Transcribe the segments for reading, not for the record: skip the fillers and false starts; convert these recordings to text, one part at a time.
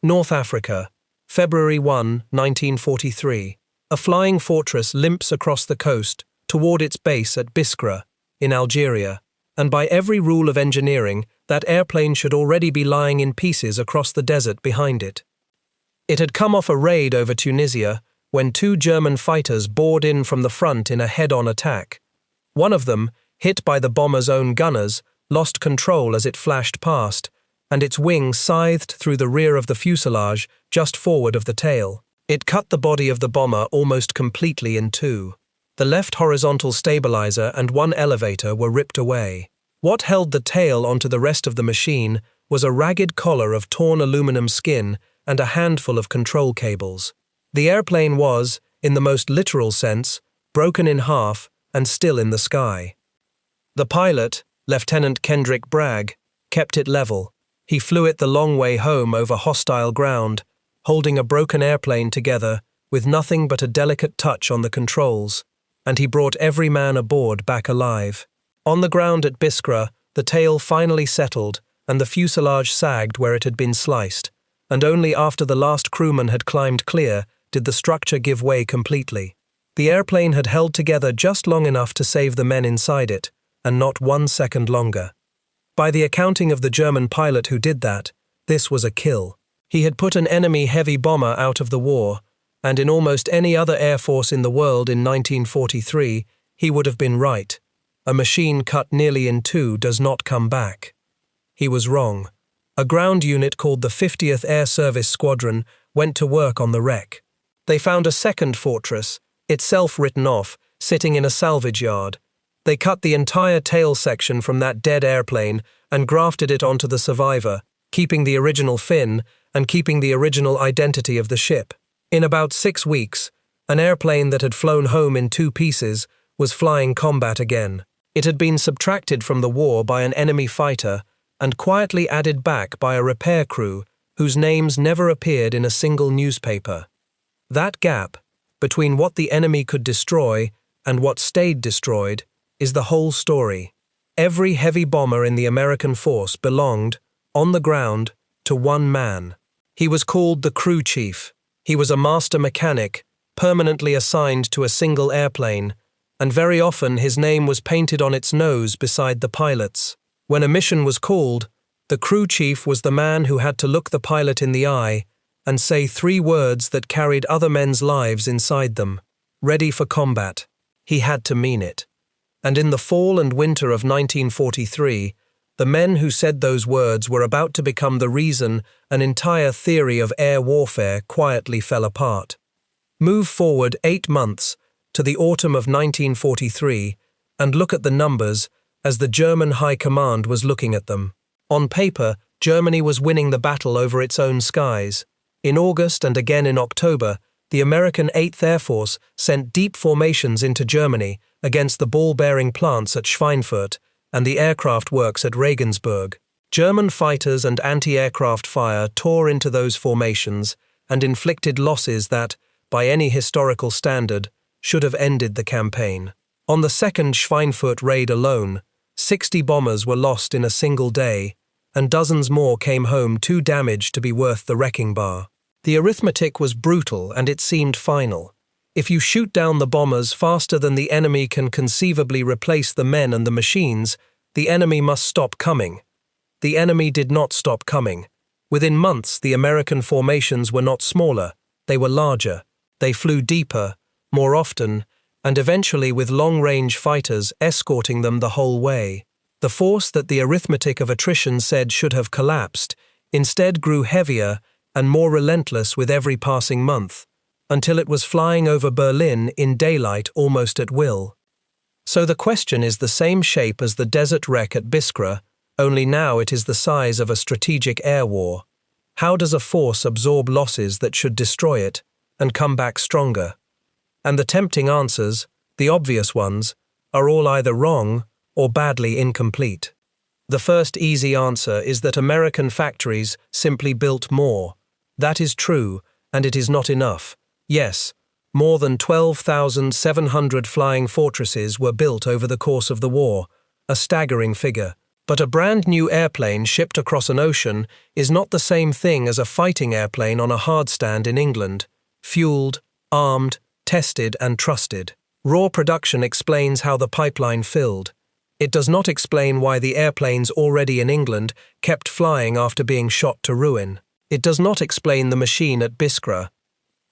North Africa, February 1, 1943. A flying fortress limps across the coast toward its base at Biskra, in Algeria, and by every rule of engineering, that airplane should already be lying in pieces across the desert behind it. It had come off a raid over Tunisia when two German fighters bored in from the front in a head-on attack. One of them, hit by the bomber's own gunners, lost control as it flashed past, and its wing scythed through the rear of the fuselage just forward of the tail. It cut the body of the bomber almost completely in two. The left horizontal stabilizer and one elevator were ripped away. What held the tail onto the rest of the machine was a ragged collar of torn aluminum skin and a handful of control cables. The airplane was, in the most literal sense, broken in half and still in the sky. The pilot, Lieutenant Kendrick Bragg, kept it level. He flew it the long way home over hostile ground, holding a broken airplane together with nothing but a delicate touch on the controls, and he brought every man aboard back alive. On the ground at Biskra, the tail finally settled and the fuselage sagged where it had been sliced, and only after the last crewman had climbed clear did the structure give way completely. The airplane had held together just long enough to save the men inside it, and not 1 second longer. By the accounting of the German pilot who did that, this was a kill. He had put an enemy heavy bomber out of the war, and in almost any other air force in the world in 1943, he would have been right. A machine cut nearly in two does not come back. He was wrong. A ground unit called the 50th Air Service Squadron went to work on the wreck. They found a second fortress, itself written off, sitting in a salvage yard. They cut the entire tail section from that dead airplane and grafted it onto the survivor, keeping the original fin and keeping the original identity of the ship. In about 6 weeks, an airplane that had flown home in 2 pieces was flying combat again. It had been subtracted from the war by an enemy fighter and quietly added back by a repair crew whose names never appeared in a single newspaper. That gap, between what the enemy could destroy and what stayed destroyed, is the whole story. Every heavy bomber in the American force belonged, on the ground, to one man. He was called the crew chief. He was a master mechanic, permanently assigned to a single airplane, and very often his name was painted on its nose beside the pilot's. When a mission was called, the crew chief was the man who had to look the pilot in the eye and say 3 words that carried other men's lives inside them. Ready for combat. He had to mean it. And in the fall and winter of 1943, the men who said those words were about to become the reason an entire theory of air warfare quietly fell apart. Move forward 8 months to the autumn of 1943 and look at the numbers as the German High Command was looking at them. On paper, Germany was winning the battle over its own skies. In August and again in October, the American 8th Air Force sent deep formations into Germany against the ball-bearing plants at Schweinfurt and the aircraft works at Regensburg. German fighters and anti-aircraft fire tore into those formations and inflicted losses that, by any historical standard, should have ended the campaign. On the second Schweinfurt raid alone, 60 bombers were lost in a single day, and dozens more came home too damaged to be worth the wrecking bar. The arithmetic was brutal and it seemed final. If you shoot down the bombers faster than the enemy can conceivably replace the men and the machines, the enemy must stop coming. The enemy did not stop coming. Within months, the American formations were not smaller, they were larger. They flew deeper, more often, and eventually with long-range fighters escorting them the whole way. The force that the arithmetic of attrition said should have collapsed instead grew heavier and more relentless with every passing month, until it was flying over Berlin in daylight almost at will. So the question is the same shape as the desert wreck at Biskra, only now it is the size of a strategic air war. How does a force absorb losses that should destroy it and come back stronger? And the tempting answers, the obvious ones, are all either wrong or badly incomplete. The first easy answer is that American factories simply built more. That is true, and it is not enough. Yes, more than 12,700 flying fortresses were built over the course of the war, a staggering figure. But a brand new airplane shipped across an ocean is not the same thing as a fighting airplane on a hardstand in England, fueled, armed, tested and trusted. Raw production explains how the pipeline filled. It does not explain why the airplanes already in England kept flying after being shot to ruin. It does not explain the machine at Biskra.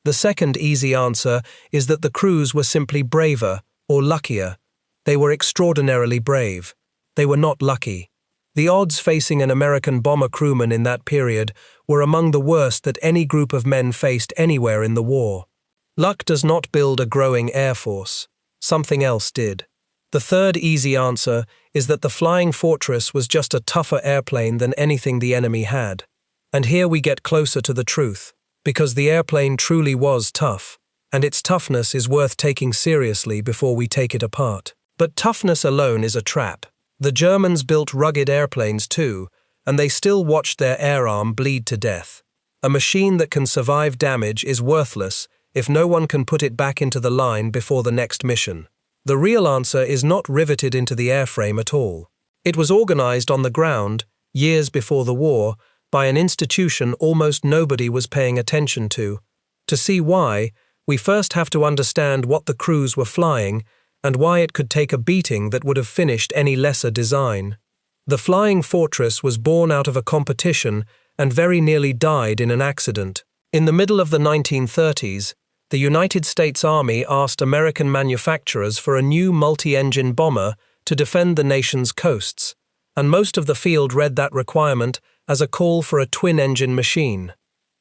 The second easy answer is that the crews were simply braver or luckier. They were extraordinarily brave. They were not lucky. The odds facing an American bomber crewman in that period were among the worst that any group of men faced anywhere in the war. Luck does not build a growing air force. Something else did. The third easy answer is that the Flying Fortress was just a tougher airplane than anything the enemy had. And here we get closer to the truth, because the airplane truly was tough, and its toughness is worth taking seriously before we take it apart. But toughness alone is a trap. The Germans built rugged airplanes too, and they still watched their air arm bleed to death. A machine that can survive damage is worthless if no one can put it back into the line before the next mission. The real answer is not riveted into the airframe at all. It was organized on the ground, years before the war, by an institution almost nobody was paying attention to. To see why, we first have to understand what the crews were flying and why it could take a beating that would have finished any lesser design. The Flying Fortress was born out of a competition and very nearly died in an accident. In the middle of the 1930s, the United States Army asked American manufacturers for a new multi-engine bomber to defend the nation's coasts, and most of the field read that requirement as a call for a twin-engine machine.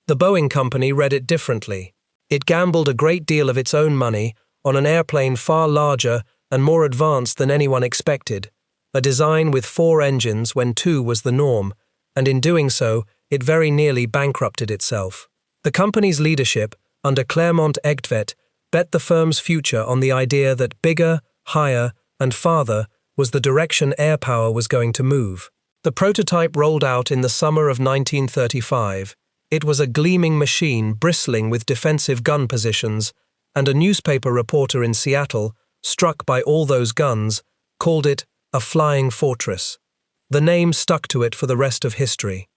The Boeing company read it differently. It gambled a great deal of its own money on an airplane far larger and more advanced than anyone expected, a design with 4 engines when 2 was the norm, and in doing so, it very nearly bankrupted itself. The company's leadership, under Clermont Egtvet, bet the firm's future on the idea that bigger, higher, and farther was the direction air power was going to move. The prototype rolled out in the summer of 1935. It was a gleaming machine bristling with defensive gun positions, and a newspaper reporter in Seattle, struck by all those guns, called it a flying fortress. The name stuck to it for the rest of history.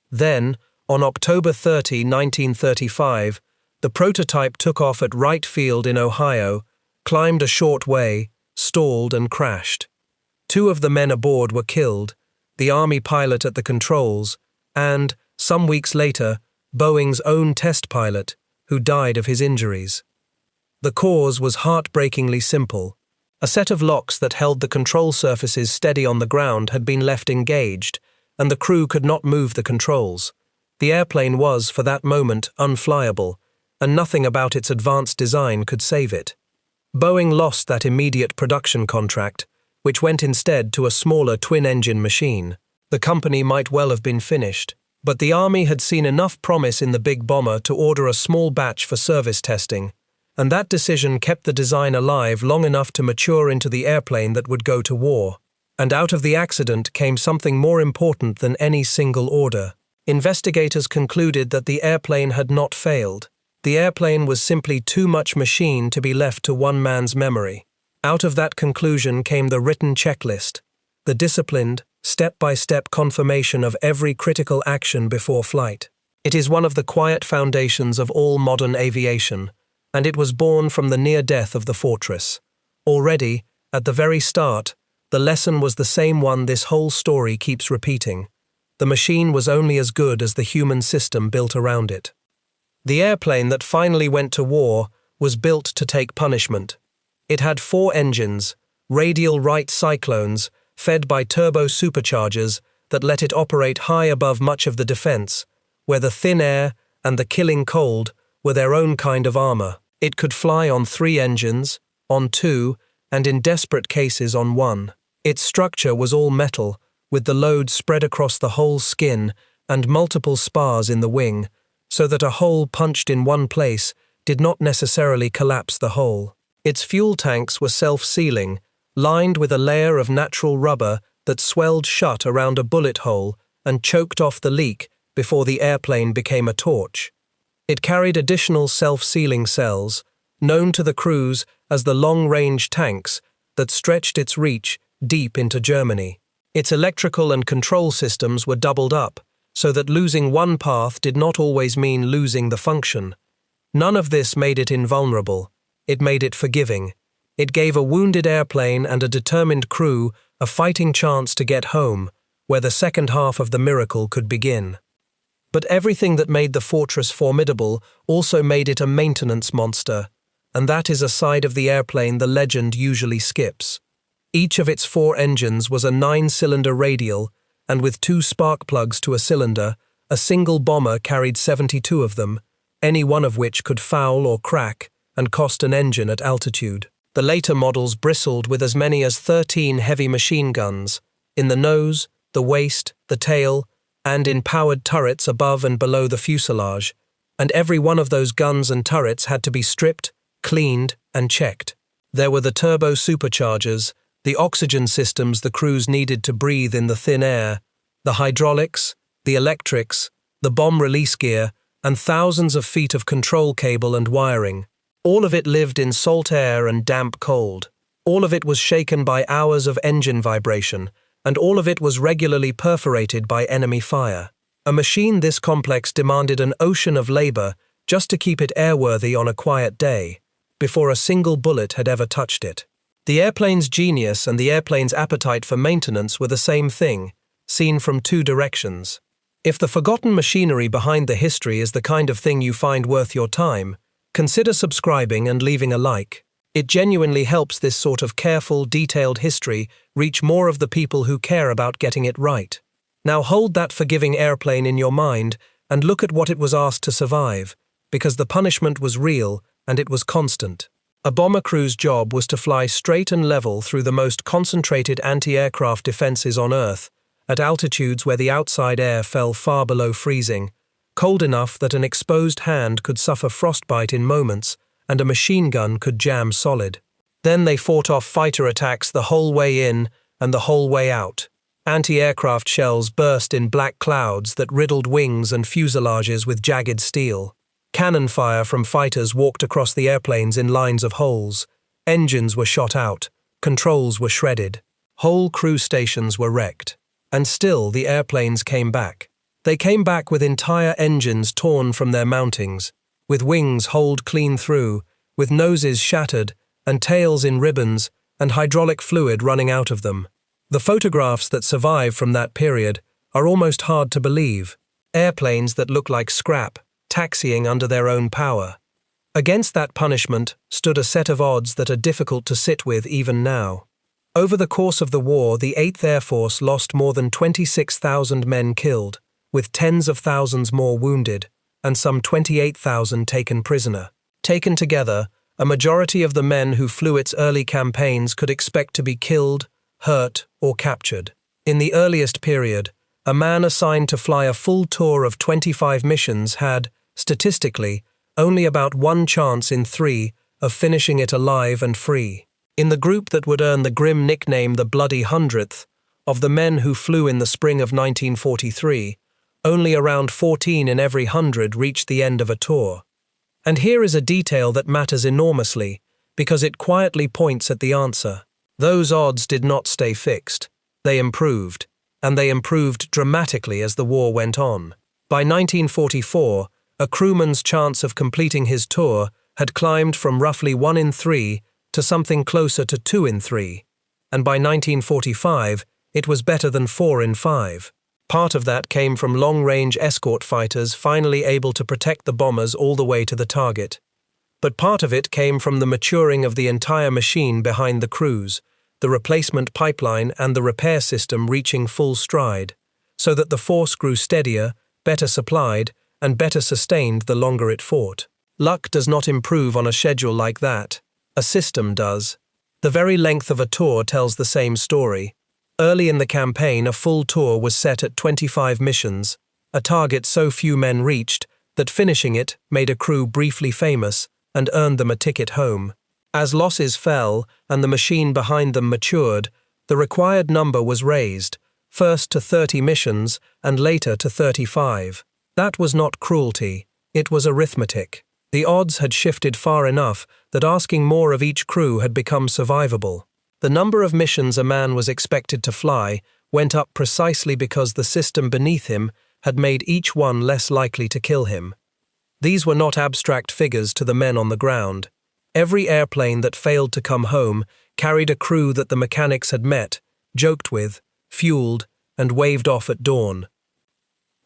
Then, on October 30, 1935, the prototype took off at Wright Field in Ohio, climbed a short way, stalled and crashed. 2 of the men aboard were killed, the Army pilot at the controls, and, some weeks later, Boeing's own test pilot, who died of his injuries. The cause was heartbreakingly simple. A set of locks that held the control surfaces steady on the ground had been left engaged, and the crew could not move the controls. The airplane was, for that moment, unflyable, and nothing about its advanced design could save it. Boeing lost that immediate production contract, which went instead to a smaller twin-engine machine. The company might well have been finished, but the Army had seen enough promise in the big bomber to order a small batch for service testing, and that decision kept the design alive long enough to mature into the airplane that would go to war. And out of the accident came something more important than any single order. Investigators concluded that the airplane had not failed. The airplane was simply too much machine to be left to one man's memory. Out of that conclusion came the written checklist, the disciplined, step-by-step confirmation of every critical action before flight. It is one of the quiet foundations of all modern aviation, and it was born from the near death of the Fortress. Already, at the very start, the lesson was the same one this whole story keeps repeating. The machine was only as good as the human system built around it. The airplane that finally went to war was built to take punishment. It had 4 engines, radial Wright cyclones, fed by turbo superchargers that let it operate high above much of the defense, where the thin air and the killing cold were their own kind of armor. It could fly on 3 engines, on 2, and in desperate cases on 1. Its structure was all metal, with the load spread across the whole skin and multiple spars in the wing, so that a hole punched in one place did not necessarily collapse the whole. Its fuel tanks were self-sealing, lined with a layer of natural rubber that swelled shut around a bullet hole and choked off the leak before the airplane became a torch. It carried additional self-sealing cells, known to the crews as the long-range tanks, that stretched its reach deep into Germany. Its electrical and control systems were doubled up, so that losing one path did not always mean losing the function. None of this made it invulnerable. It made it forgiving. It gave a wounded airplane and a determined crew a fighting chance to get home, where the second half of the miracle could begin. But everything that made the fortress formidable also made it a maintenance monster, and that is a side of the airplane the legend usually skips. Each of its 4 engines was a 9-cylinder radial, and with 2 spark plugs to a cylinder, a single bomber carried 72 of them, any one of which could foul or crack and cost an engine at altitude. The later models bristled with as many as 13 heavy machine guns, in the nose, the waist, the tail, and in powered turrets above and below the fuselage, and every one of those guns and turrets had to be stripped, cleaned, and checked. There were the turbo superchargers, the oxygen systems the crews needed to breathe in the thin air, the hydraulics, the electrics, the bomb release gear, and thousands of feet of control cable and wiring. All of it lived in salt air and damp cold. All of it was shaken by hours of engine vibration, and all of it was regularly perforated by enemy fire. A machine this complex demanded an ocean of labor just to keep it airworthy on a quiet day, before a single bullet had ever touched it. The airplane's genius and the airplane's appetite for maintenance were the same thing, seen from 2 directions. If the forgotten machinery behind the history is the kind of thing you find worth your time, consider subscribing and leaving a like. It genuinely helps this sort of careful, detailed history reach more of the people who care about getting it right. Now hold that forgiving airplane in your mind and look at what it was asked to survive, because the punishment was real and it was constant. A bomber crew's job was to fly straight and level through the most concentrated anti-aircraft defenses on Earth, at altitudes where the outside air fell far below freezing, cold enough that an exposed hand could suffer frostbite in moments and a machine gun could jam solid. Then they fought off fighter attacks the whole way in and the whole way out. Anti-aircraft shells burst in black clouds that riddled wings and fuselages with jagged steel. Cannon fire from fighters walked across the airplanes in lines of holes. Engines were shot out. Controls were shredded. Whole crew stations were wrecked. And still the airplanes came back. They came back with entire engines torn from their mountings, with wings holed clean through, with noses shattered, and tails in ribbons, and hydraulic fluid running out of them. The photographs that survive from that period are almost hard to believe. Airplanes that look like scrap, taxiing under their own power. Against that punishment stood a set of odds that are difficult to sit with even now. Over the course of the war, the 8th Air Force lost more than 26,000 men killed, with tens of thousands more wounded, and some 28,000 taken prisoner. Taken together, a majority of the men who flew its early campaigns could expect to be killed, hurt, or captured. In the earliest period, a man assigned to fly a full tour of 25 missions had, statistically, only about 1 chance in 3 of finishing it alive and free. In the group that would earn the grim nickname the Bloody Hundredth, of the men who flew in the spring of 1943, only around 14 in every 100 reached the end of a tour. And here is a detail that matters enormously, because it quietly points at the answer. Those odds did not stay fixed. They improved, and they improved dramatically as the war went on. By 1944, a crewman's chance of completing his tour had climbed from roughly 1 in 3 to something closer to 2 in 3, and by 1945, it was better than 4 in 5. Part of that came from long-range escort fighters finally able to protect the bombers all the way to the target. But part of it came from the maturing of the entire machine behind the crews, the replacement pipeline and the repair system reaching full stride, so that the force grew steadier, better supplied, and better sustained the longer it fought. Luck does not improve on a schedule like that. A system does. The very length of a tour tells the same story. Early in the campaign, a full tour was set at 25 missions, a target so few men reached that finishing it made a crew briefly famous and earned them a ticket home. As losses fell and the machine behind them matured, the required number was raised, first to 30 missions and later to 35. That was not cruelty, it was arithmetic. The odds had shifted far enough that asking more of each crew had become survivable. The number of missions a man was expected to fly went up precisely because the system beneath him had made each one less likely to kill him. These were not abstract figures to the men on the ground. Every airplane that failed to come home carried a crew that the mechanics had met, joked with, fueled, and waved off at dawn.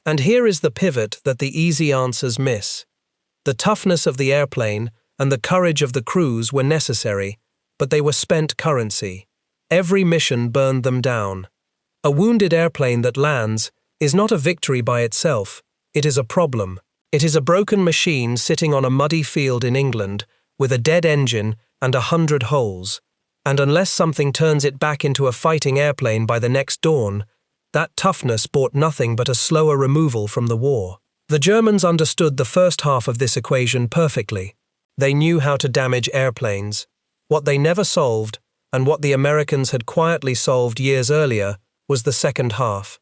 And here is the pivot that the easy answers miss. The toughness of the airplane and the courage of the crews were necessary, but they were spent currency. Every mission burned them down. A wounded airplane that lands is not a victory by itself, it is a problem. It is a broken machine sitting on a muddy field in England with a dead engine and 100 holes, and unless something turns it back into a fighting airplane by the next dawn, that toughness bought nothing but a slower removal from the war. The Germans understood the first half of this equation perfectly. They knew how to damage airplanes. What they never solved, and what the Americans had quietly solved years earlier, was the second half.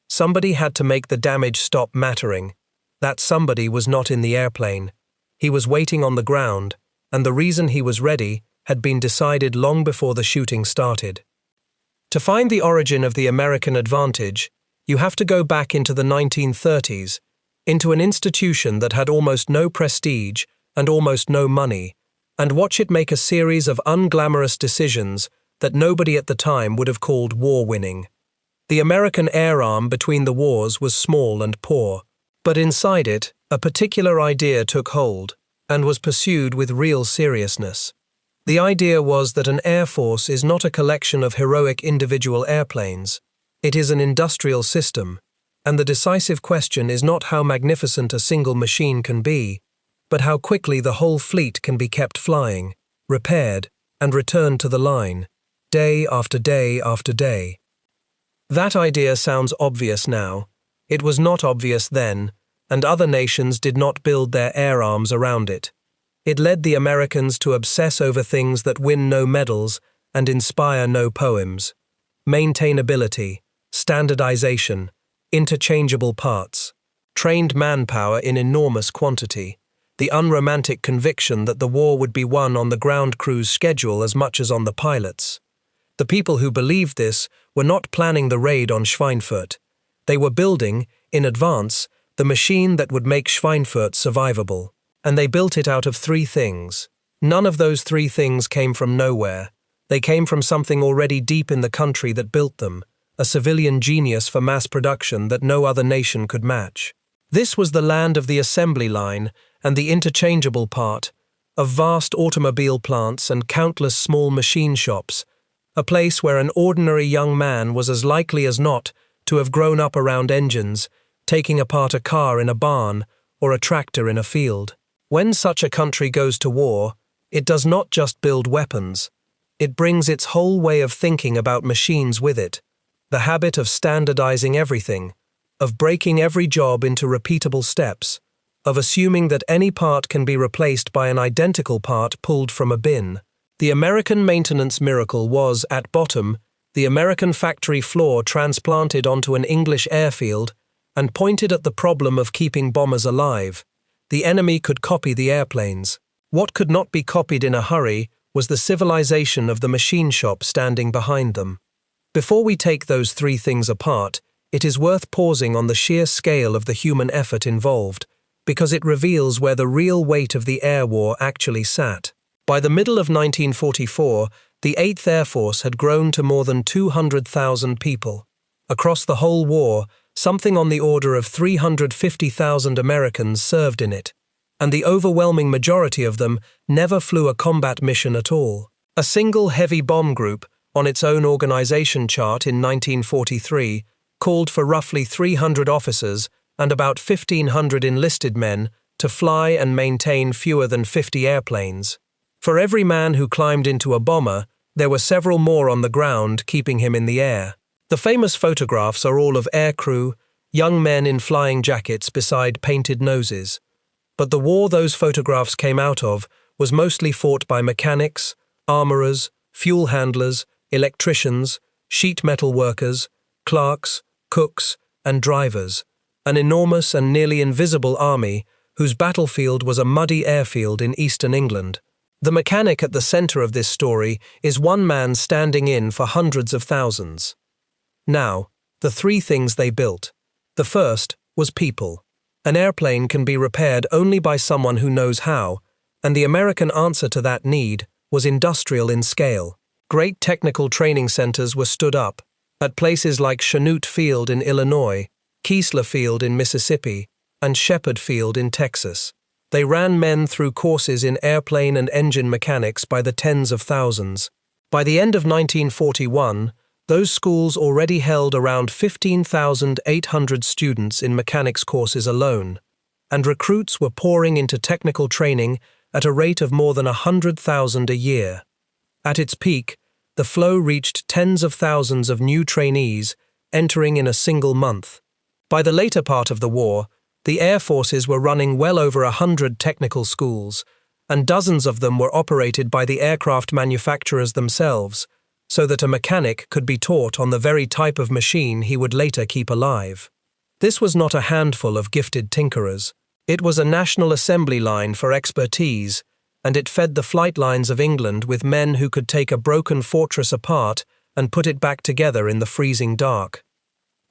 Somebody had to make the damage stop mattering. That somebody was not in the airplane. He was waiting on the ground, and the reason he was ready had been decided long before the shooting started. To find the origin of the American advantage, you have to go back into the 1930s, into an institution that had almost no prestige and almost no money, and watch it make a series of unglamorous decisions that nobody at the time would have called war-winning. The American air arm between the wars was small and poor, but inside it, a particular idea took hold and was pursued with real seriousness. The idea was that an air force is not a collection of heroic individual airplanes. It is an industrial system, and the decisive question is not how magnificent a single machine can be, but how quickly the whole fleet can be kept flying, repaired, and returned to the line, day after day after day. That idea sounds obvious now. It was not obvious then, and other nations did not build their air arms around it. It led the Americans to obsess over things that win no medals and inspire no poems. Maintainability, standardization, interchangeable parts, trained manpower in enormous quantity, the unromantic conviction that the war would be won on the ground crew's schedule as much as on the pilot's. The people who believed this were not planning the raid on Schweinfurt. They were building, in advance, the machine that would make Schweinfurt survivable. And they built it out of three things. None of those three things came from nowhere. They came from something already deep in the country that built them, a civilian genius for mass production that no other nation could match. This was the land of the assembly line and the interchangeable part, of vast automobile plants and countless small machine shops, a place where an ordinary young man was as likely as not to have grown up around engines, taking apart a car in a barn or a tractor in a field. When such a country goes to war, it does not just build weapons. It brings its whole way of thinking about machines with it, the habit of standardizing everything, of breaking every job into repeatable steps, of assuming that any part can be replaced by an identical part pulled from a bin. The American maintenance miracle was, at bottom, the American factory floor transplanted onto an English airfield and pointed at the problem of keeping bombers alive. The enemy could copy the airplanes. What could not be copied in a hurry was the civilization of the machine shop standing behind them. Before we take those three things apart, it is worth pausing on the sheer scale of the human effort involved, because it reveals where the real weight of the air war actually sat. By the middle of 1944, the 8th Air Force had grown to more than 200,000 people. Across the whole war, something on the order of 350,000 Americans served in it, and the overwhelming majority of them never flew a combat mission at all. A single heavy bomb group, on its own organization chart in 1943, called for roughly 300 officers and about 1,500 enlisted men to fly and maintain fewer than 50 airplanes. For every man who climbed into a bomber, there were several more on the ground keeping him in the air. The famous photographs are all of aircrew, young men in flying jackets beside painted noses. But the war those photographs came out of was mostly fought by mechanics, armorers, fuel handlers, electricians, sheet metal workers, clerks, cooks, and drivers, an enormous and nearly invisible army whose battlefield was a muddy airfield in eastern England. The mechanic at the center of this story is one man standing in for hundreds of thousands. Now, The three things they built. The first was people. An airplane can be repaired only by someone who knows how, and the American answer to that need was industrial in scale. Great technical training centers were stood up, at places like Chanute Field in Illinois, Keesler Field in Mississippi, and Shepherd Field in Texas. They ran men through courses in airplane and engine mechanics by the tens of thousands. By the end of 1941, those schools already held around 15,800 students in mechanics courses alone, and recruits were pouring into technical training at a rate of more than 100,000 a year. At its peak, the flow reached tens of thousands of new trainees entering in a single month. By the later part of the war, the air forces were running well over 100 technical schools, and dozens of them were operated by the aircraft manufacturers themselves, so that a mechanic could be taught on the very type of machine he would later keep alive. This was not a handful of gifted tinkerers. It was a national assembly line for expertise, and it fed the flight lines of England with men who could take a broken fortress apart and put it back together in the freezing dark.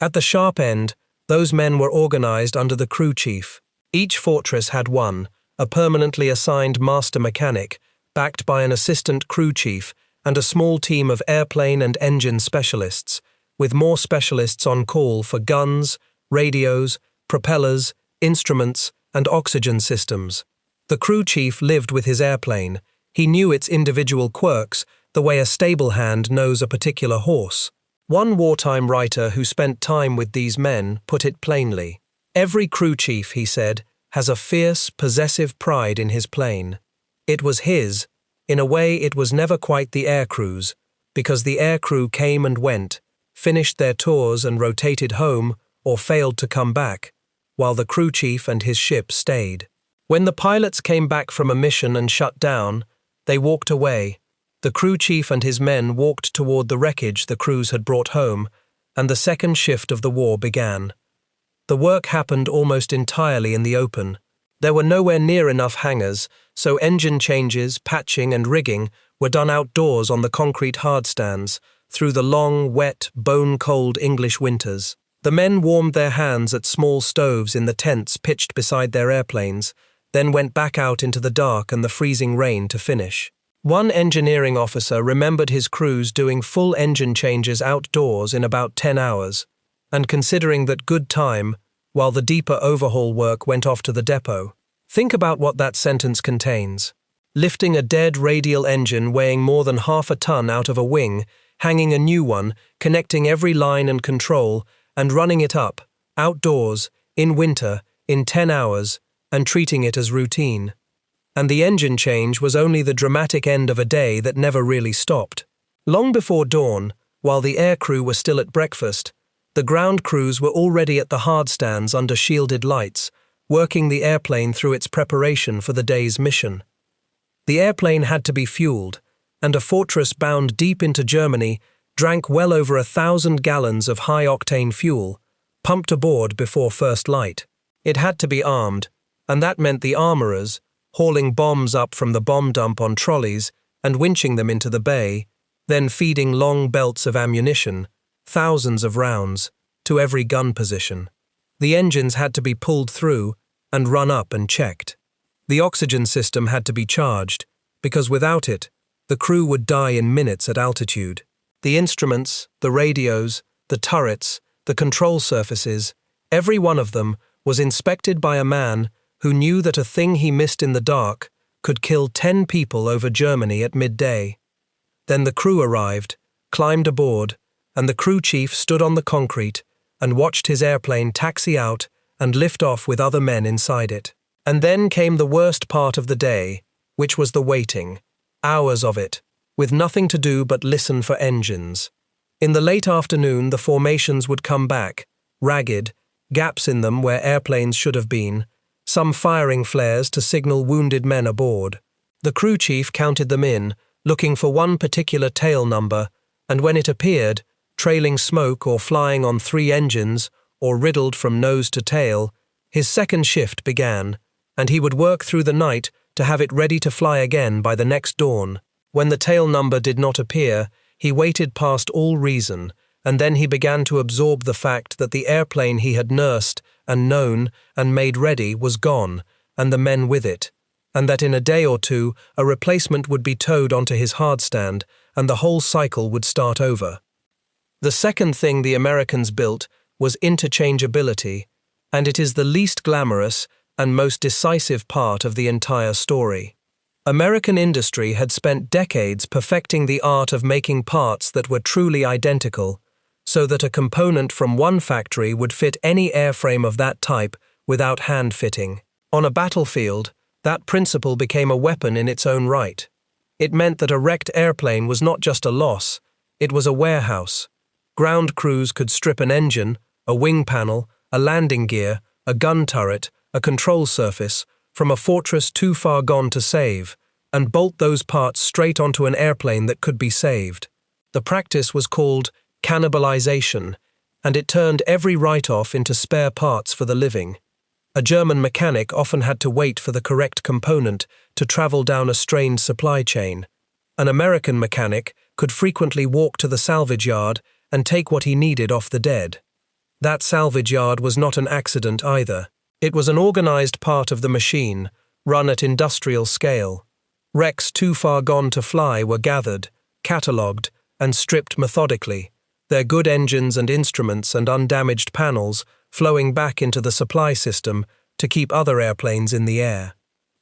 At the sharp end, those men were organized under the crew chief. Each fortress had one, a permanently assigned master mechanic, backed by an assistant crew chief and a small team of airplane and engine specialists, with more specialists on call for guns, radios, propellers, instruments, and oxygen systems. The crew chief lived with his airplane. He knew its individual quirks, the way a stable hand knows a particular horse. One wartime writer who spent time with these men put it plainly. Every crew chief, he said, has a fierce, possessive pride in his plane. It was his. In a way, it was never quite the aircrew's, because the aircrew came and went, finished their tours and rotated home, or failed to come back, while the crew chief and his ship stayed. When the pilots came back from a mission and shut down, they walked away. The crew chief and his men walked toward the wreckage the crews had brought home, and the second shift of the war began. The work happened almost entirely in the open. There were nowhere near enough hangars, so engine changes, patching, and rigging were done outdoors on the concrete hardstands, through the long, wet, bone-cold English winters. The men warmed their hands at small stoves in the tents pitched beside their airplanes, then went back out into the dark and the freezing rain to finish. One engineering officer remembered his crews doing full engine changes outdoors in about 10 hours, and considering that good time, while the deeper overhaul work went off to the depot. Think about what that sentence contains. Lifting a dead radial engine weighing more than half a ton out of a wing, hanging a new one, connecting every line and control, and running it up, outdoors, in winter, in 10 hours, and treating it as routine. And the engine change was only the dramatic end of a day that never really stopped. Long before dawn, while the aircrew were still at breakfast, the ground crews were already at the hardstands under shielded lights, working the airplane through its preparation for the day's mission. The airplane had to be fueled, and a fortress bound deep into Germany drank well over 1,000 gallons of high-octane fuel, pumped aboard before first light. It had to be armed, and that meant the armorers, hauling bombs up from the bomb dump on trolleys and winching them into the bay, then feeding long belts of ammunition, thousands of rounds, to every gun position. The engines had to be pulled through and run up and checked. The oxygen system had to be charged, because without it, the crew would die in minutes at altitude. The instruments, the radios, the turrets, the control surfaces, every one of them was inspected by a man who knew that a thing he missed in the dark could kill 10 people over Germany at midday. Then the crew arrived, climbed aboard, and the crew chief stood on the concrete and watched his airplane taxi out and lift off with other men inside it. And then came the worst part of the day, which was the waiting, hours of it, with nothing to do but listen for engines. In the late afternoon, the formations would come back, ragged, gaps in them where airplanes should have been, some firing flares to signal wounded men aboard. The crew chief counted them in, looking for one particular tail number, and when it appeared, trailing smoke or flying on 3 engines, or riddled from nose to tail, his second shift began, and he would work through the night to have it ready to fly again by the next dawn. When the tail number did not appear, he waited past all reason and then he began to absorb the fact that the airplane he had nursed and known and made ready was gone, and the men with it, and that in a day or two a replacement would be towed onto his hardstand, and the whole cycle would start over. The second thing the Americans built was interchangeability, and it is the least glamorous and most decisive part of the entire story. American industry had spent decades perfecting the art of making parts that were truly identical, so that a component from one factory would fit any airframe of that type without hand-fitting. On a battlefield, that principle became a weapon in its own right. It meant that a wrecked airplane was not just a loss, it was a warehouse. Ground crews could strip an engine, a wing panel, a landing gear, a gun turret, a control surface, from a fortress too far gone to save, and bolt those parts straight onto an airplane that could be saved. The practice was called cannibalization, and it turned every write-off into spare parts for the living. A German mechanic often had to wait for the correct component to travel down a strained supply chain. An American mechanic could frequently walk to the salvage yard and take what he needed off the dead. That salvage yard was not an accident either. It was an organized part of the machine, run at industrial scale. Wrecks too far gone to fly were gathered, catalogued, and stripped methodically, their good engines and instruments and undamaged panels flowing back into the supply system to keep other airplanes in the air.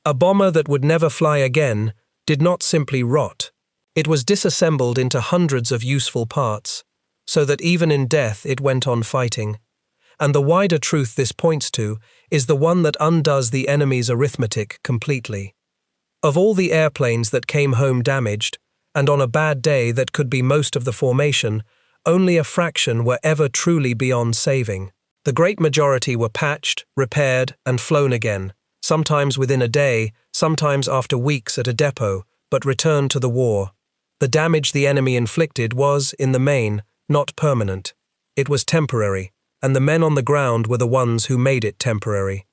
A bomber that would never fly again did not simply rot. It was disassembled into hundreds of useful parts, so that even in death it went on fighting. And the wider truth this points to is the one that undoes the enemy's arithmetic completely. Of all the airplanes that came home damaged, and on a bad day that could be most of the formation, only a fraction were ever truly beyond saving. The great majority were patched, repaired, and flown again, sometimes within a day, sometimes after weeks at a depot, but returned to the war. The damage the enemy inflicted was, in the main, not permanent. It was temporary, and the men on the ground were the ones who made it temporary.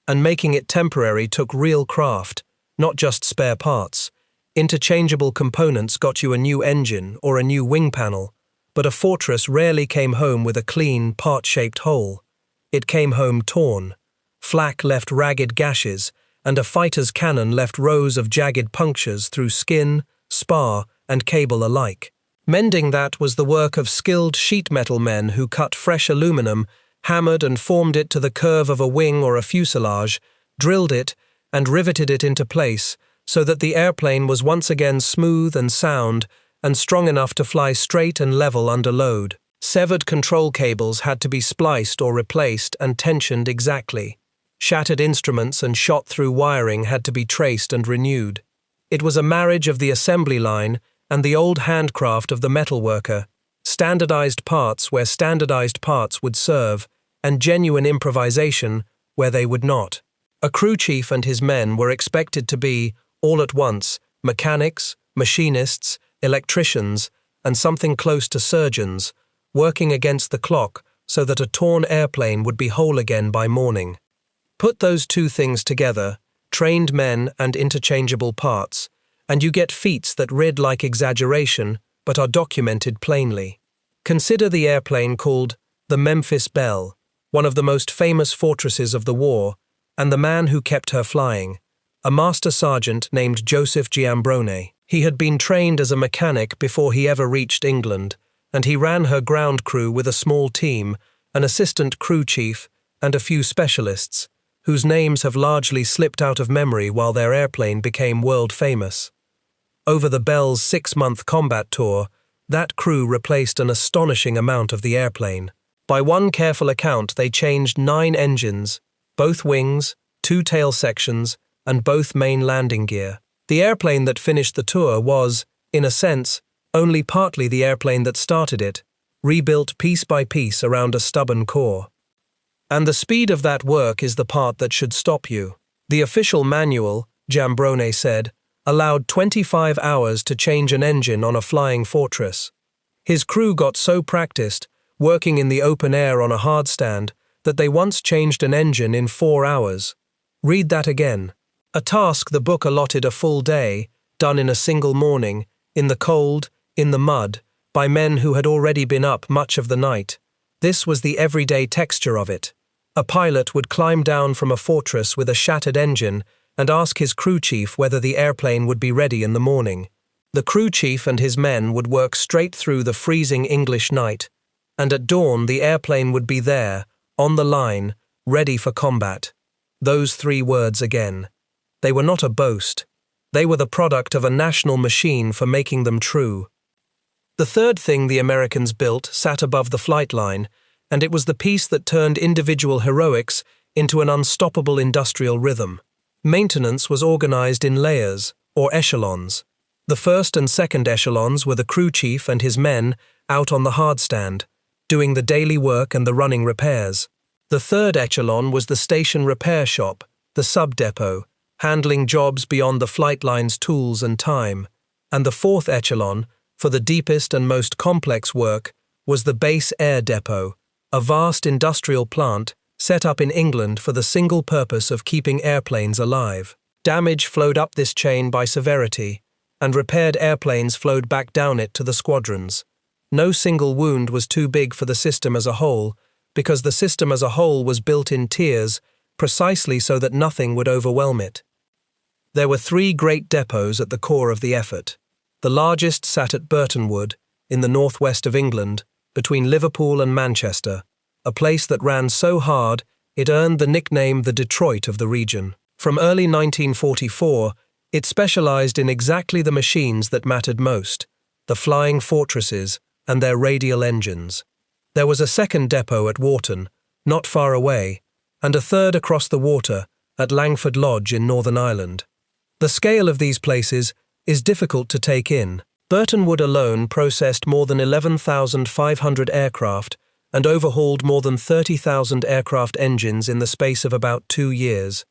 And making it temporary took real craft, not just spare parts. Interchangeable components got you a new engine or a new wing panel, but a fortress rarely came home with a clean, part-shaped hole. It came home torn. Flak left ragged gashes, and a fighter's cannon left rows of jagged punctures through skin, spar, and cable alike. Mending that was the work of skilled sheet metal men who cut fresh aluminum, hammered and formed it to the curve of a wing or a fuselage, drilled it, and riveted it into place, so that the airplane was once again smooth and sound, and strong enough to fly straight and level under load. Severed control cables had to be spliced or replaced and tensioned exactly. Shattered instruments and shot-through wiring had to be traced and renewed. It was a marriage of the assembly line and the old handcraft of the metalworker, standardized parts where standardized parts would serve, and genuine improvisation where they would not. A crew chief and his men were expected to be, all at once, mechanics, machinists, electricians, and something close to surgeons, working against the clock so that a torn airplane would be whole again by morning. Put those two things together, trained men and interchangeable parts, and you get feats that read like exaggeration but are documented plainly. Consider the airplane called the Memphis Belle, one of the most famous fortresses of the war, and the man who kept her flying, a master sergeant named Joseph Giambrone. He had been trained as a mechanic before he ever reached England, and he ran her ground crew with a small team, an assistant crew chief, and a few specialists, whose names have largely slipped out of memory while their airplane became world famous. Over the Belle's 6-month combat tour, that crew replaced an astonishing amount of the airplane. By one careful account, they changed 9 engines, both wings, 2 tail sections, and both main landing gear. The airplane that finished the tour was, in a sense, only partly the airplane that started it, rebuilt piece by piece around a stubborn core. And the speed of that work is the part that should stop you. The official manual, Giambrone said, allowed 25 hours to change an engine on a flying fortress. His crew got so practiced, working in the open air on a hardstand, that they once changed an engine in 4 hours. Read that again. A task the book allotted a full day, done in a single morning, in the cold, in the mud, by men who had already been up much of the night. This was the everyday texture of it. A pilot would climb down from a fortress with a shattered engine and ask his crew chief whether the airplane would be ready in the morning. The crew chief and his men would work straight through the freezing English night, and at dawn the airplane would be there, on the line, ready for combat. Those 3 words again. They were not a boast. They were the product of a national machine for making them true. The third thing the Americans built sat above the flight line, and it was the piece that turned individual heroics into an unstoppable industrial rhythm. Maintenance was organized in layers, or echelons. The first and second echelons were the crew chief and his men out on the hardstand, doing the daily work and the running repairs. The third echelon was the station repair shop, the sub-depot, handling jobs beyond the flight line's tools and time. And the fourth echelon, for the deepest and most complex work, was the base air depot, a vast industrial plant set up in England for the single purpose of keeping airplanes alive. Damage flowed up this chain by severity, and repaired airplanes flowed back down it to the squadrons. No single wound was too big for the system as a whole, because the system as a whole was built in tiers, precisely so that nothing would overwhelm it. There were 3 great depots at the core of the effort. The largest sat at Burtonwood, in the northwest of England, between Liverpool and Manchester, a place that ran so hard it earned the nickname the Detroit of the region. From early 1944, it specialized in exactly the machines that mattered most, the flying fortresses and their radial engines. There was a second depot at Wharton, not far away, and a third across the water at Langford Lodge in Northern Ireland. The scale of these places is difficult to take in. Burtonwood alone processed more than 11,500 aircraft and overhauled more than 30,000 aircraft engines in the space of about 2 years,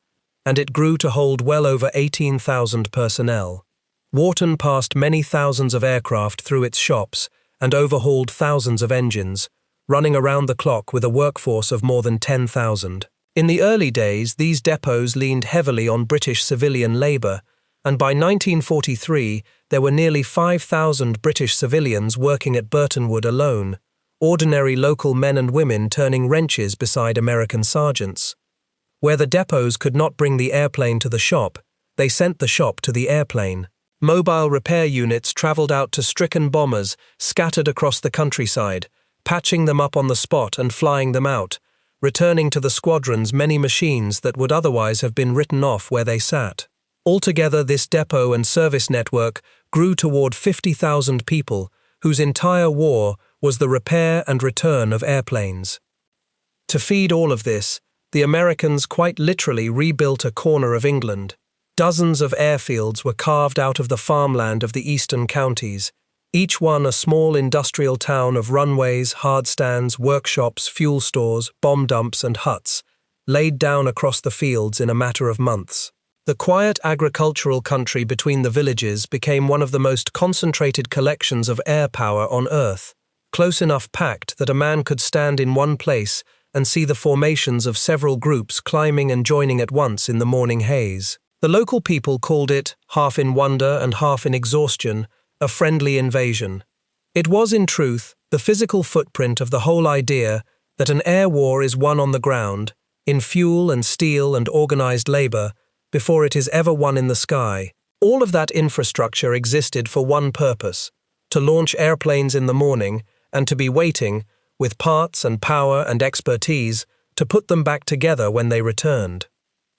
and it grew to hold well over 18,000 personnel. Wharton passed many thousands of aircraft through its shops and overhauled thousands of engines, running around the clock with a workforce of more than 10,000. In the early days, these depots leaned heavily on British civilian labour, and by 1943 there were nearly 5,000 British civilians working at Burtonwood alone, ordinary local men and women turning wrenches beside American sergeants. Where the depots could not bring the airplane to the shop, they sent the shop to the airplane. Mobile repair units travelled out to stricken bombers scattered across the countryside, patching them up on the spot and flying them out, returning to the squadrons many machines that would otherwise have been written off where they sat. Altogether, this depot and service network grew toward 50,000 people, whose entire war was the repair and return of airplanes. To feed all of this, the Americans quite literally rebuilt a corner of England. Dozens of airfields were carved out of the farmland of the eastern counties, each one a small industrial town of runways, hardstands, workshops, fuel stores, bomb dumps and huts, laid down across the fields in a matter of months. The quiet agricultural country between the villages became one of the most concentrated collections of air power on Earth, close enough packed that a man could stand in one place and see the formations of several groups climbing and joining at once in the morning haze. The local people called it, half in wonder and half in exhaustion, a friendly invasion. It was, in truth, the physical footprint of the whole idea that an air war is won on the ground, in fuel and steel and organized labor, before it is ever won in the sky. All of that infrastructure existed for one purpose: to launch airplanes in the morning and to be waiting, with parts and power and expertise, to put them back together when they returned.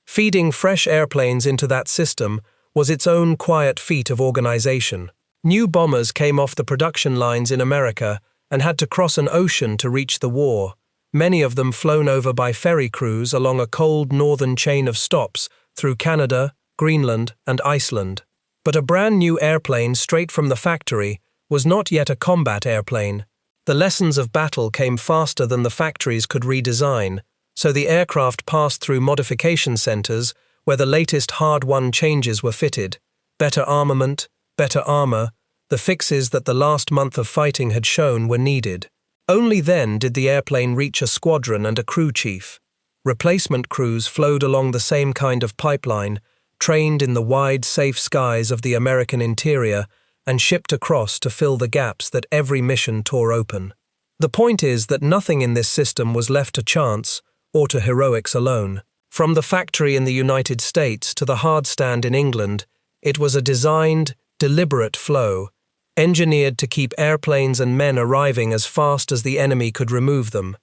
Feeding fresh airplanes into that system was its own quiet feat of organization. New bombers came off the production lines in America and had to cross an ocean to reach the war, many of them flown over by ferry crews along a cold northern chain of stops through Canada, Greenland, and Iceland. But a brand new airplane straight from the factory was not yet a combat airplane. The lessons of battle came faster than the factories could redesign, so the aircraft passed through modification centers where the latest hard-won changes were fitted: better armament, better armor, the fixes that the last month of fighting had shown were needed. Only then did the airplane reach a squadron and a crew chief. Replacement crews flowed along the same kind of pipeline, trained in the wide, safe skies of the American interior, and shipped across to fill the gaps that every mission tore open. The point is that nothing in this system was left to chance or to heroics alone. From the factory in the United States to the hard stand in England, it was a designed, deliberate flow, engineered to keep airplanes and men arriving as fast as the enemy could remove them.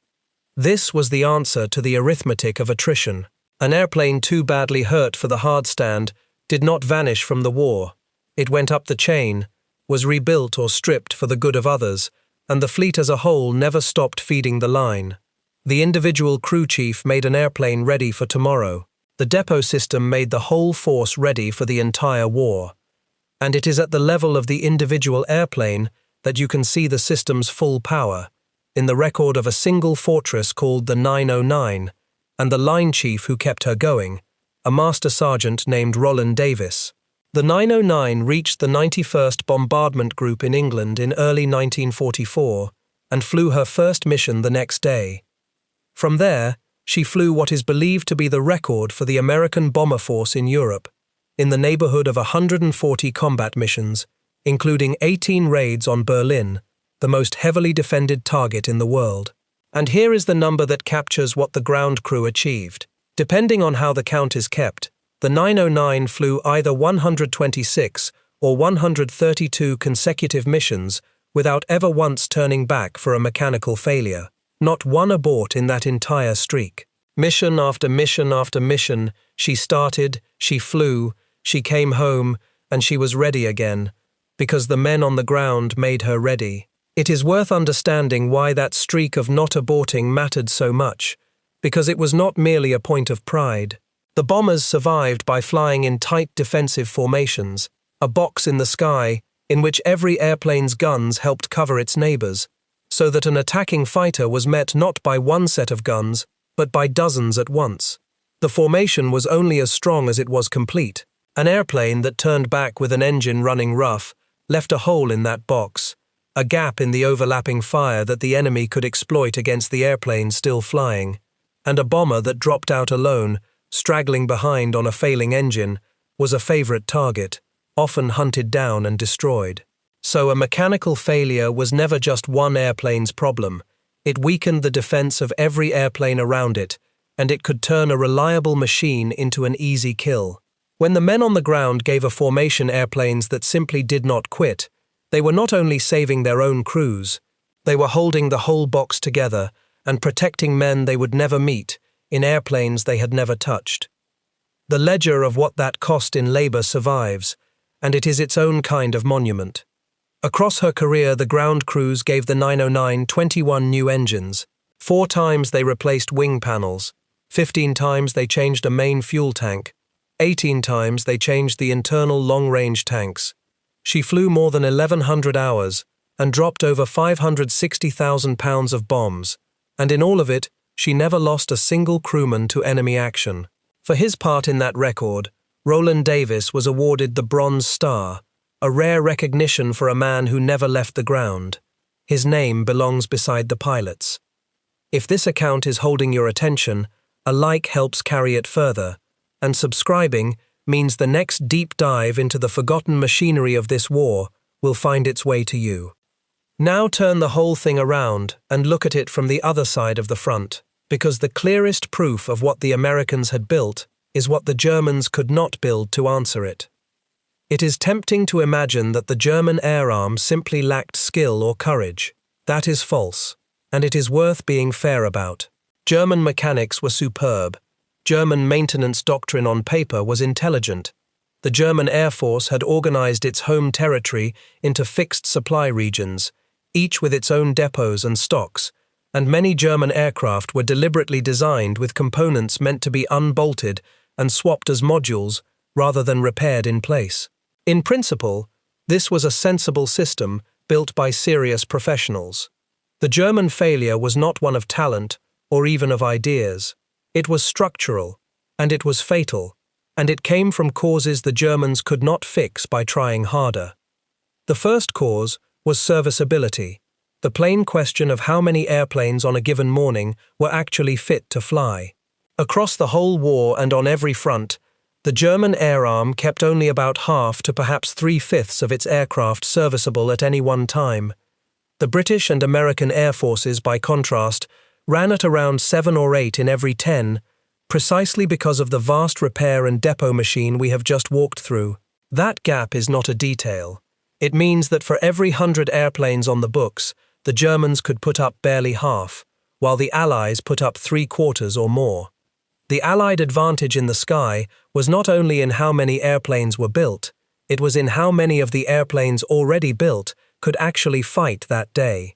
This was the answer to the arithmetic of attrition. An airplane too badly hurt for the hard stand did not vanish from the war. It went up the chain, was rebuilt or stripped for the good of others, and the fleet as a whole never stopped feeding the line. The individual crew chief made an airplane ready for tomorrow. The depot system made the whole force ready for the entire war. And it is at the level of the individual airplane that you can see the system's full power, in the record of a single fortress called the 909, and the line chief who kept her going, a master sergeant named Roland Davis. The 909 reached the 91st Bombardment Group in England in early 1944 and flew her first mission the next day. From there, she flew what is believed to be the record for the American bomber force in Europe, in the neighborhood of 140 combat missions, including 18 raids on Berlin, the most heavily defended target in the world. And here is the number that captures what the ground crew achieved. Depending on how the count is kept, the 909 flew either 126 or 132 consecutive missions without ever once turning back for a mechanical failure. Not one abort in that entire streak. Mission after mission after mission, she started, she flew, she came home, and she was ready again, because the men on the ground made her ready. It is worth understanding why that streak of not aborting mattered so much, because it was not merely a point of pride. The bombers survived by flying in tight defensive formations, a box in the sky in which every airplane's guns helped cover its neighbors, so that an attacking fighter was met not by one set of guns, but by dozens at once. The formation was only as strong as it was complete. An airplane that turned back with an engine running rough left a hole in that box, a gap in the overlapping fire that the enemy could exploit against the airplane still flying, and a bomber that dropped out alone, straggling behind on a failing engine, was a favorite target, often hunted down and destroyed. So a mechanical failure was never just one airplane's problem. It weakened the defense of every airplane around it, and it could turn a reliable machine into an easy kill. When the men on the ground gave a formation airplanes that simply did not quit, they were not only saving their own crews, they were holding the whole box together and protecting men they would never meet in airplanes they had never touched. The ledger of what that cost in labor survives, and it is its own kind of monument. Across her career, the ground crews gave the 909 21 new engines. 4 times they replaced wing panels. 15 times they changed a main fuel tank. 18 times they changed the internal long-range tanks. She flew more than 1,100 hours and dropped over 560,000 pounds of bombs, and in all of it, she never lost a single crewman to enemy action. For his part in that record, Roland Davis was awarded the Bronze Star, a rare recognition for a man who never left the ground. His name belongs beside the pilots. If this account is holding your attention, a like helps carry it further, and subscribing means the next deep dive into the forgotten machinery of this war will find its way to you. Now turn the whole thing around and look at it from the other side of the front, because the clearest proof of what the Americans had built is what the Germans could not build to answer it. It is tempting to imagine that the German air arm simply lacked skill or courage. That is false, and it is worth being fair about. German mechanics were superb. German maintenance doctrine on paper was intelligent. The German Air Force had organized its home territory into fixed supply regions, each with its own depots and stocks, and many German aircraft were deliberately designed with components meant to be unbolted and swapped as modules rather than repaired in place. In principle, this was a sensible system built by serious professionals. The German failure was not one of talent or even of ideas. It was structural, and it was fatal, and it came from causes the Germans could not fix by trying harder. The first cause was serviceability, the plain question of how many airplanes on a given morning were actually fit to fly. Across the whole war and on every front, The German air arm kept only about half to perhaps 3/5 of its aircraft serviceable at any one time. The British and American air forces, by contrast, ran at around 7 or 8 in every 10, precisely because of the vast repair and depot machine we have just walked through. That gap is not a detail. It means that for every 100 airplanes on the books, the Germans could put up barely half, while the Allies put up 3/4 or more. The Allied advantage in the sky was not only in how many airplanes were built, it was in how many of the airplanes already built could actually fight that day.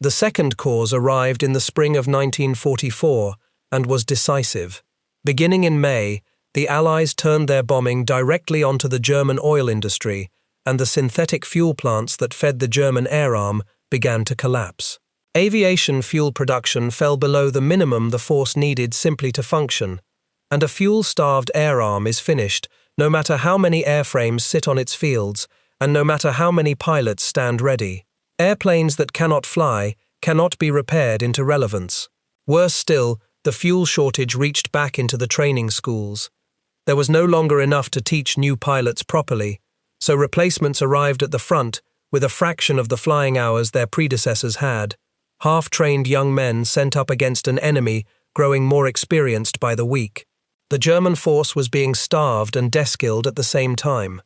The second cause arrived in the spring of 1944 and was decisive. Beginning in May, the Allies turned their bombing directly onto the German oil industry, and the synthetic fuel plants that fed the German air arm began to collapse. Aviation fuel production fell below the minimum the force needed simply to function, and a fuel-starved air arm is finished no matter how many airframes sit on its fields and no matter how many pilots stand ready. Airplanes that cannot fly cannot be repaired into relevance. Worse still, the fuel shortage reached back into the training schools. There was no longer enough to teach new pilots properly, so replacements arrived at the front with a fraction of the flying hours their predecessors had. Half-trained young men sent up against an enemy growing more experienced by the week. The German force was being starved and deskilled at the same time.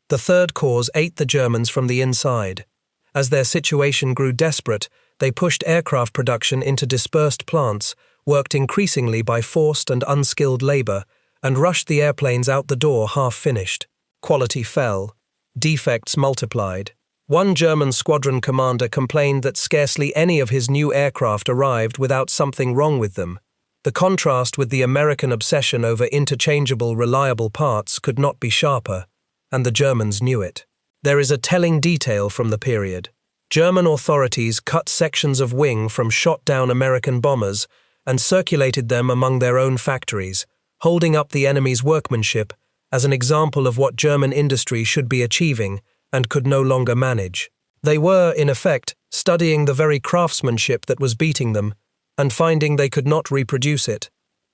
The third cause ate the Germans from the inside. As their situation grew desperate, they pushed aircraft production into dispersed plants, worked increasingly by forced and unskilled labor, and rushed the airplanes out the door half-finished. Quality fell. Defects multiplied. One German squadron commander complained that scarcely any of his new aircraft arrived without something wrong with them. The contrast with the American obsession over interchangeable, reliable parts could not be sharper, and the Germans knew it. There is a telling detail from the period. German authorities cut sections of wing from shot-down American bombers and circulated them among their own factories, holding up the enemy's workmanship as an example of what German industry should be achieving and could no longer manage. They were, in effect, studying the very craftsmanship that was beating them and finding they could not reproduce it.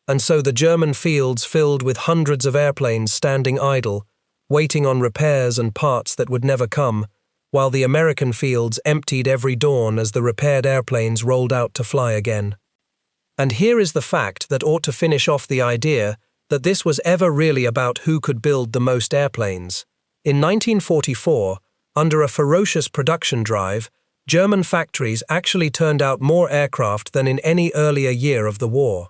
And so the German fields filled with hundreds of airplanes standing idle, waiting on repairs and parts that would never come, while the American fields emptied every dawn as the repaired airplanes rolled out to fly again. And here is the fact that ought to finish off the idea that this was ever really about who could build the most airplanes. In 1944, under a ferocious production drive, German factories actually turned out more aircraft than in any earlier year of the war.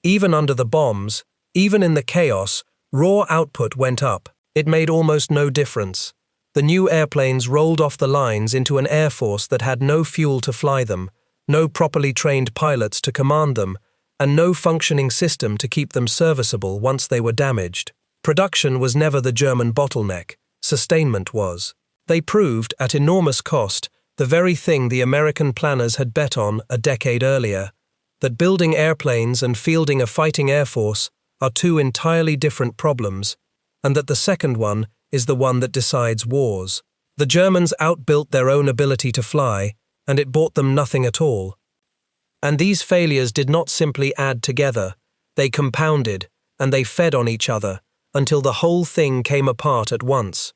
Even under the bombs, even in the chaos, raw output went up. It made almost no difference. The new airplanes rolled off the lines into an air force that had no fuel to fly them, no properly trained pilots to command them, and no functioning system to keep them serviceable once they were damaged. Production was never the German bottleneck. Sustainment was. They proved, at enormous cost, the very thing the American planners had bet on a decade earlier, that building airplanes and fielding a fighting air force are two entirely different problems, and that the second one is the one that decides wars. The Germans outbuilt their own ability to fly, and it bought them nothing at all. And these failures did not simply add together, they compounded, and they fed on each other, until the whole thing came apart at once.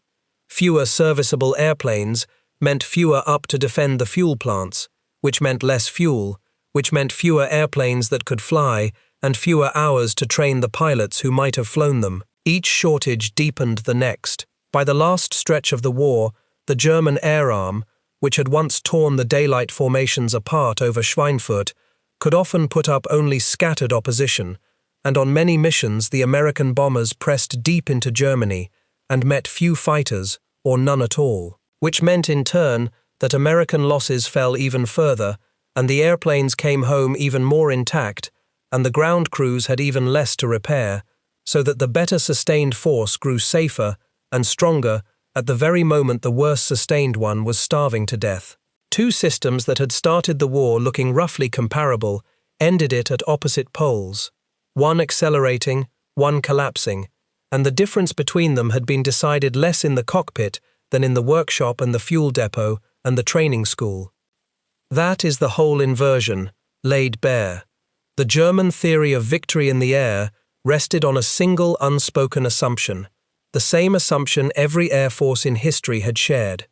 Fewer serviceable airplanes meant fewer up to defend the fuel plants, which meant less fuel, which meant fewer airplanes that could fly, and fewer hours to train the pilots who might have flown them. Each shortage deepened the next. By the last stretch of the war, the German air arm, which had once torn the daylight formations apart over Schweinfurt, could often put up only scattered opposition, and on many missions the American bombers pressed deep into Germany and met few fighters or none at all, which meant in turn that American losses fell even further and the airplanes came home even more intact and the ground crews had even less to repair, so that the better sustained force grew safer and stronger at the very moment the worse sustained one was starving to death. Two systems that had started the war looking roughly comparable ended it at opposite poles, one accelerating, one collapsing, and the difference between them had been decided less in the cockpit than in the workshop and the fuel depot and the training school. That is the whole inversion, laid bare. The German theory of victory in the air rested on a single unspoken assumption, the same assumption every air force in history had shared.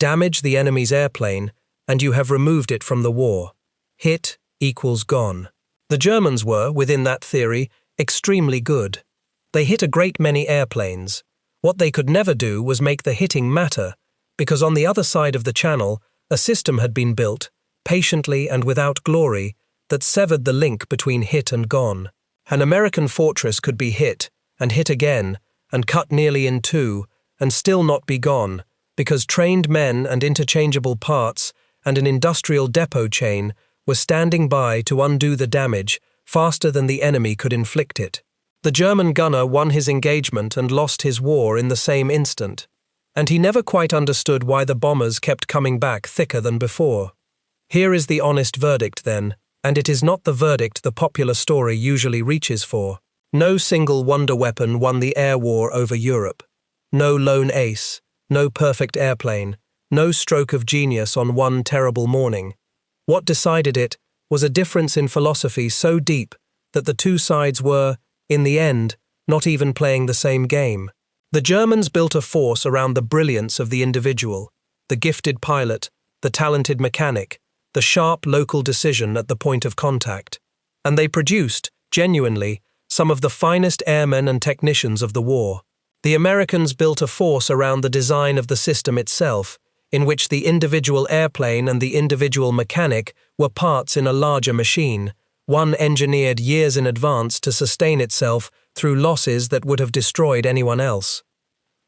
Damage the enemy's airplane, and you have removed it from the war. Hit equals gone. The Germans were, within that theory, extremely good. They hit a great many airplanes. What they could never do was make the hitting matter, because on the other side of the channel, a system had been built, patiently and without glory, that severed the link between hit and gone. An American fortress could be hit, and hit again, and cut nearly in two, and still not be gone, because trained men and interchangeable parts and an industrial depot chain were standing by to undo the damage faster than the enemy could inflict it. The German gunner won his engagement and lost his war in the same instant, and he never quite understood why the bombers kept coming back thicker than before. Here is the honest verdict then, and it is not the verdict the popular story usually reaches for. No single wonder weapon won the air war over Europe. No lone ace, no perfect airplane, no stroke of genius on one terrible morning. What decided it was a difference in philosophy so deep that the two sides were, in the end, not even playing the same game. The Germans built a force around the brilliance of the individual, the gifted pilot, the talented mechanic, the sharp local decision at the point of contact. And they produced, genuinely, some of the finest airmen and technicians of the war. The Americans built a force around the design of the system itself, in which the individual airplane and the individual mechanic were parts in a larger machine, one engineered years in advance to sustain itself through losses that would have destroyed anyone else.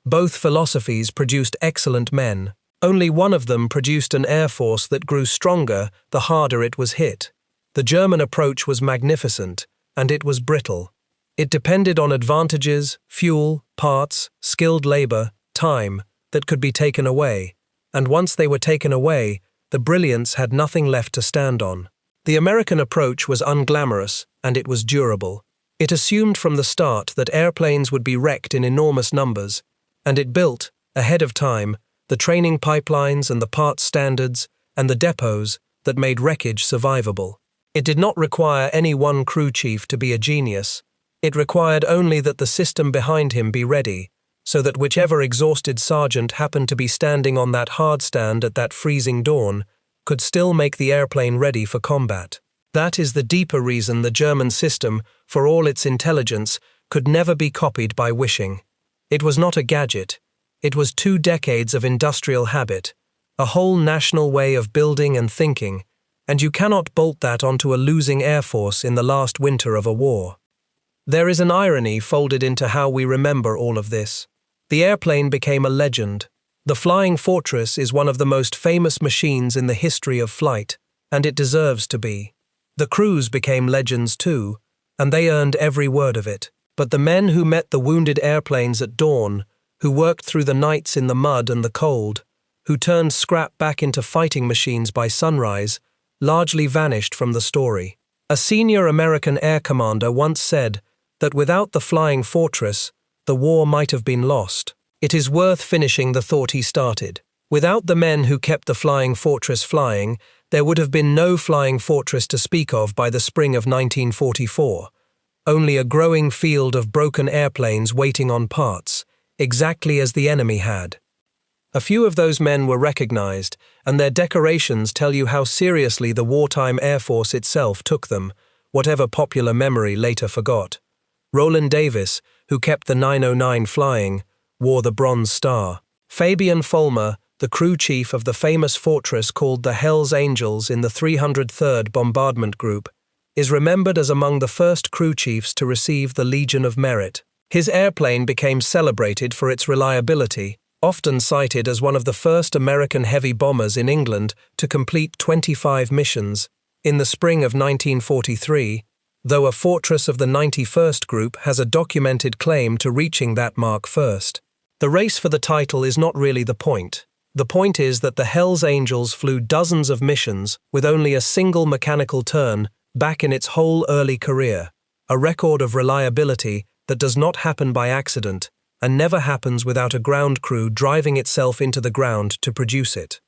Both philosophies produced excellent men. Only one of them produced an air force that grew stronger the harder it was hit. The German approach was magnificent, and it was brittle. It depended on advantages, fuel, parts, skilled labor, time, that could be taken away, and once they were taken away, the brilliance had nothing left to stand on. The American approach was unglamorous, and it was durable. It assumed from the start that airplanes would be wrecked in enormous numbers, and it built, ahead of time, the training pipelines and the parts standards and the depots that made wreckage survivable. It did not require any one crew chief to be a genius. It required only that the system behind him be ready, so that whichever exhausted sergeant happened to be standing on that hard stand at that freezing dawn could still make the airplane ready for combat. That is the deeper reason the German system, for all its intelligence, could never be copied by wishing. It was not a gadget. It was 2 decades of industrial habit, a whole national way of building and thinking, and you cannot bolt that onto a losing air force in the last winter of a war. There is an irony folded into how we remember all of this. The airplane became a legend. The Flying Fortress is one of the most famous machines in the history of flight, and it deserves to be. The crews became legends too, and they earned every word of it. But the men who met the wounded airplanes at dawn, who worked through the nights in the mud and the cold, who turned scrap back into fighting machines by sunrise, largely vanished from the story. A senior American air commander once said that without the Flying Fortress, the war might have been lost. It is worth finishing the thought he started. Without the men who kept the Flying Fortress flying, there would have been no Flying Fortress to speak of by the spring of 1944. Only a growing field of broken airplanes waiting on parts, exactly as the enemy had. A few of those men were recognized, and their decorations tell you how seriously the wartime Air Force itself took them, whatever popular memory later forgot. Roland Davis, who kept the 909 flying, wore the Bronze Star. Fabian Vollmer, the crew chief of the famous fortress called the Hells Angels in the 303rd Bombardment Group, is remembered as among the first crew chiefs to receive the Legion of Merit. His airplane became celebrated for its reliability, often cited as one of the first American heavy bombers in England to complete 25 missions. In the spring of 1943, though a fortress of the 91st Group has a documented claim to reaching that mark first. The race for the title is not really the point. The point is that the Hells Angels flew dozens of missions with only a single mechanical turn back in its whole early career, a record of reliability that does not happen by accident and never happens without a ground crew driving itself into the ground to produce it.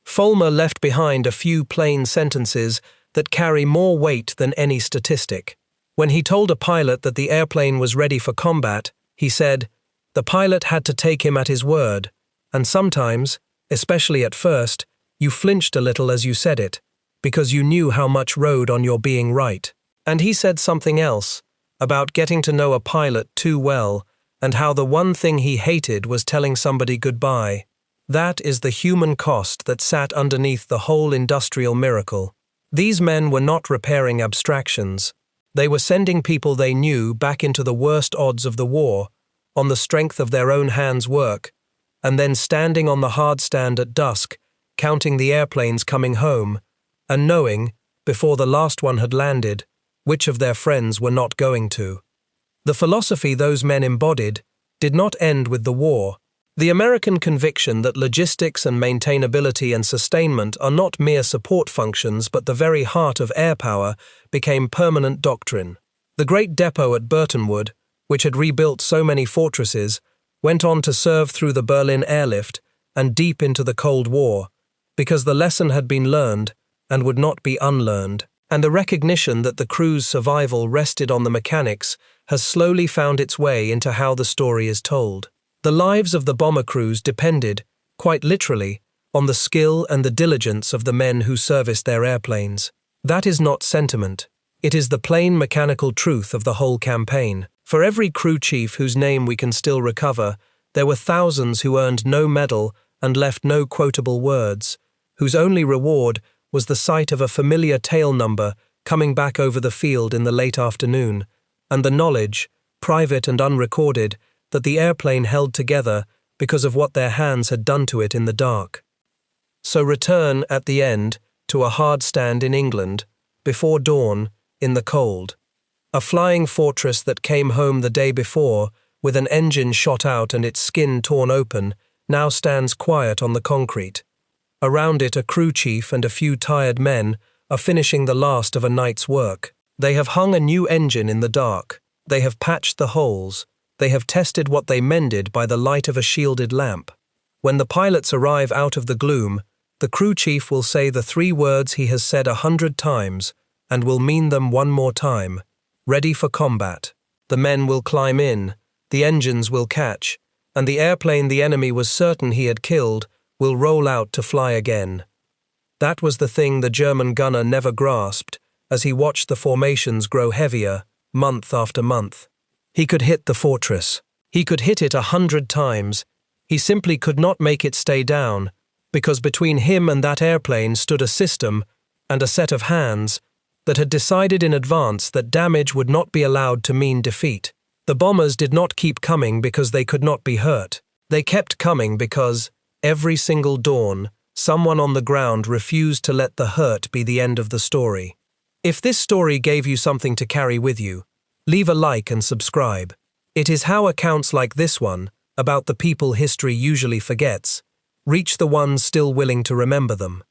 Vollmer left behind a few plain sentences that carry more weight than any statistic. When he told a pilot that the airplane was ready for combat, he said, "The pilot had to take him at his word, and sometimes, especially at first, you flinched a little as you said it, because you knew how much rode on your being right." And he said something else, about getting to know a pilot too well, and how the one thing he hated was telling somebody goodbye. That is the human cost that sat underneath the whole industrial miracle. These men were not repairing abstractions. They were sending people they knew back into the worst odds of the war, on the strength of their own hands' work, and then standing on the hard stand at dusk, counting the airplanes coming home, and knowing, before the last one had landed, which of their friends were not going to. The philosophy those men embodied did not end with the war. The American conviction that logistics and maintainability and sustainment are not mere support functions but the very heart of air power became permanent doctrine. The great depot at Burtonwood, which had rebuilt so many fortresses, went on to serve through the Berlin airlift and deep into the Cold War, because the lesson had been learned and would not be unlearned, and the recognition that the crew's survival rested on the mechanics has slowly found its way into how the story is told. The lives of the bomber crews depended, quite literally, on the skill and the diligence of the men who serviced their airplanes. That is not sentiment. It is the plain mechanical truth of the whole campaign. For every crew chief whose name we can still recover, there were thousands who earned no medal and left no quotable words, whose only reward was the sight of a familiar tail number coming back over the field in the late afternoon, and the knowledge, private and unrecorded, that the airplane held together because of what their hands had done to it in the dark. So return, at the end, to a hard stand in England, before dawn, in the cold. A flying fortress that came home the day before, with an engine shot out and its skin torn open, now stands quiet on the concrete. Around it a crew chief and a few tired men are finishing the last of a night's work. They have hung a new engine in the dark. They have patched the holes. They have tested what they mended by the light of a shielded lamp. When the pilots arrive out of the gloom, the crew chief will say the 3 words he has said 100 times, and will mean them one more time: ready for combat. The men will climb in, the engines will catch, and the airplane the enemy was certain he had killed will roll out to fly again. That was the thing the German gunner never grasped as he watched the formations grow heavier, month after month. He could hit the fortress. He could hit it 100 times. He simply could not make it stay down, because between him and that airplane stood a system and a set of hands that had decided in advance that damage would not be allowed to mean defeat. The bombers did not keep coming because they could not be hurt. They kept coming because, every single dawn, someone on the ground refused to let the hurt be the end of the story. If this story gave you something to carry with you, leave a like and subscribe. It is how accounts like this one, about the people history usually forgets, reach the ones still willing to remember them.